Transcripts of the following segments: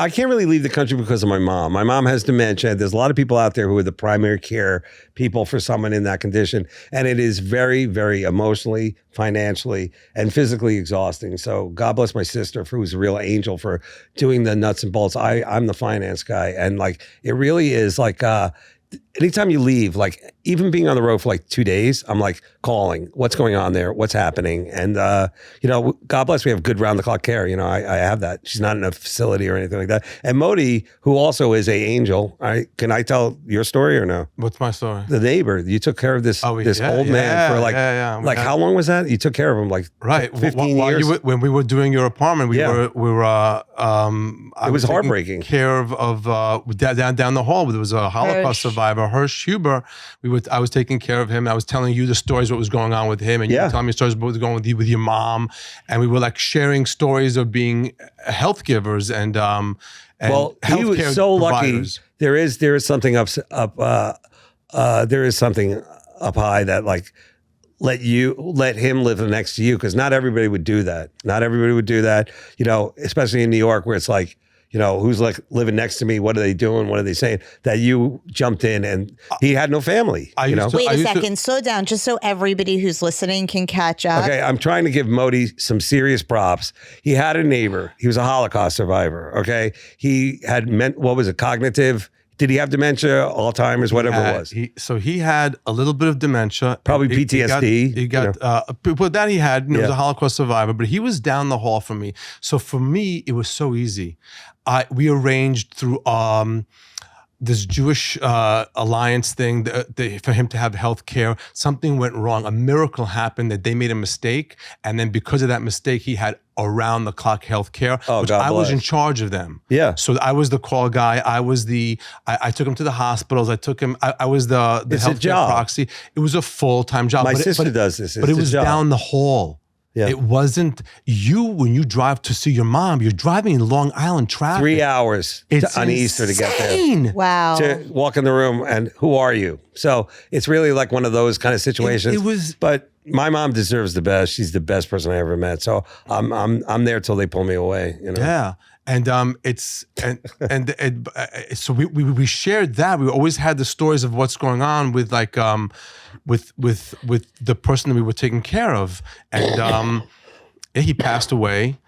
I can't really leave the country because of my mom. My mom has dementia. There's a lot of people out there who are the primary care people for someone in that condition. And it is very, very emotionally, financially, and physically exhausting. So God bless my sister, who's a real angel for doing the nuts and bolts. I'm the finance guy. And like, it really is like, anytime you leave, like even being on the road for like 2 days, I'm like calling, what's going on there? What's happening? And, God bless, we have good round the clock care. I have that. She's not in a facility or anything like that. And Modi, who also is a angel, can I tell your story or no? What's my story? The neighbor, you took care of this old man for like how long was that? You took care of him like 15 years? When we were doing your apartment, we were it was heartbreaking. Care of down the hall. There was a Holocaust survivor, Hirsch Huber. I was taking care of him. I was telling you the stories, what was going on with him, and you were telling me stories about what was going on with your mom, and we were like sharing stories of being health givers and well, he was so providers. Lucky. There is something there is something up high that like let him live next to you, because not everybody would do that. Not everybody would do that. Especially in New York, where it's like, who's like living next to me? What are they doing? What are they saying? That you jumped in, and he had no family. Wait a second, slow down, just so everybody who's listening can catch up. Okay, I'm trying to give Modi some serious props. He had a neighbor. He was a Holocaust survivor. Okay, he had cognitive. Did he have dementia, Alzheimer's, whatever it was? He had a little bit of dementia. Probably PTSD. He got but that he had. He was a Holocaust survivor, but he was down the hall from me. So for me, it was so easy. We arranged through this Jewish alliance thing for him to have health care. Something went wrong. A miracle happened that they made a mistake. And then because of that mistake, he had around the clock health care, which I was in charge of them. Yeah. So I was the call guy. I took him to the hospitals. I was the health care proxy. It was a full-time job. My sister does this. But it was down the hall. Yeah. It wasn't when you drive to see your mom, you're driving in Long Island traffic. 3 hours on Easter to get there. Wow. To walk in the room and who are you? So it's really like one of those kind of situations. But my mom deserves the best. She's the best person I ever met. So I'm there till they pull me away. Yeah. And so we shared that. We always had the stories of what's going on with like with the person that we were taking care of, and he passed away.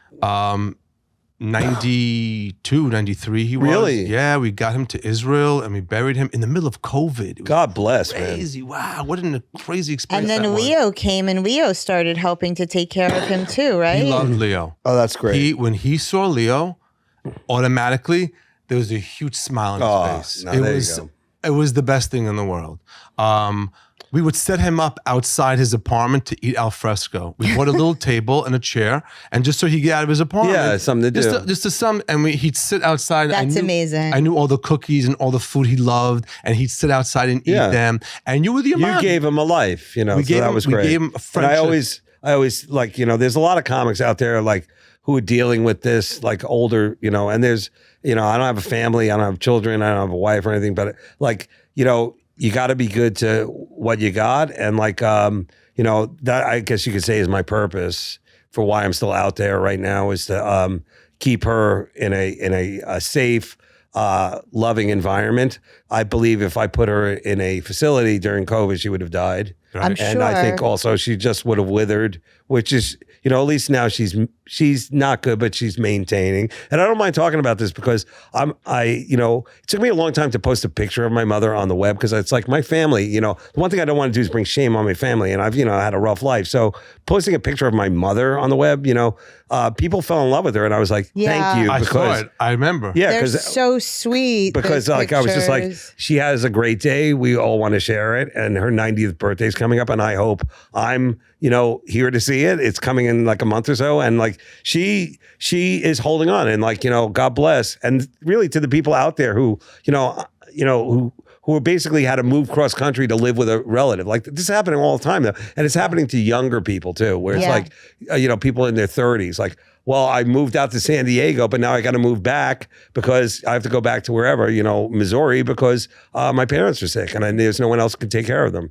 92, 93 he was. Really? Yeah, we got him to Israel and we buried him in the middle of COVID. God bless, crazy. Man. Wow, what a crazy experience. And then Leo came, and Leo started helping to take care of him too, right? He loved Leo. Oh, that's great. When he saw Leo, automatically there was a huge smile on his face. It was the best thing in the world. We would set him up outside his apartment to eat al fresco. We bought a little table and a chair, and just so he'd get out of his apartment. Yeah, something to do. And he'd sit outside. That's amazing. I knew all the cookies and all the food he loved, and he'd sit outside and eat them. And you were the amount. You gave him a life, so that was great. We gave him a friendship. And I always like, there's a lot of comics out there like who are dealing with this, like older, and there's, I don't have a family, I don't have children, I don't have a wife or anything, but like, you got to be good to what you got. And like, that I guess you could say is my purpose for why I'm still out there right now, is to keep her in a safe, loving environment. I believe if I put her in a facility during COVID, she would have died. Right. I'm sure. And I think also she just would have withered, which is, at least now she's not good, but she's maintaining. And I don't mind talking about this because it took me a long time to post a picture of my mother on the web, because it's like my family, the one thing I don't want to do is bring shame on my family. And I've, had a rough life. So posting a picture of my mother on the web, people fell in love with her. And I was like, thank you. I saw it. I remember. Yeah. They're so sweet. Because like, I was just like, she has a great day. We all want to share it. And her 90th birthday is coming up. And I hope I'm, here to see it. It's coming in like a month or so. And like, she is holding on, and like, God bless. And really to the people out there who basically had to move cross country to live with a relative. Like, this is happening all the time though. And it's happening to younger people too, where it's like, people in their 30s, like, well, I moved out to San Diego, but now I got to move back because I have to go back to wherever, Missouri, because my parents are sick and there's no one else who can take care of them.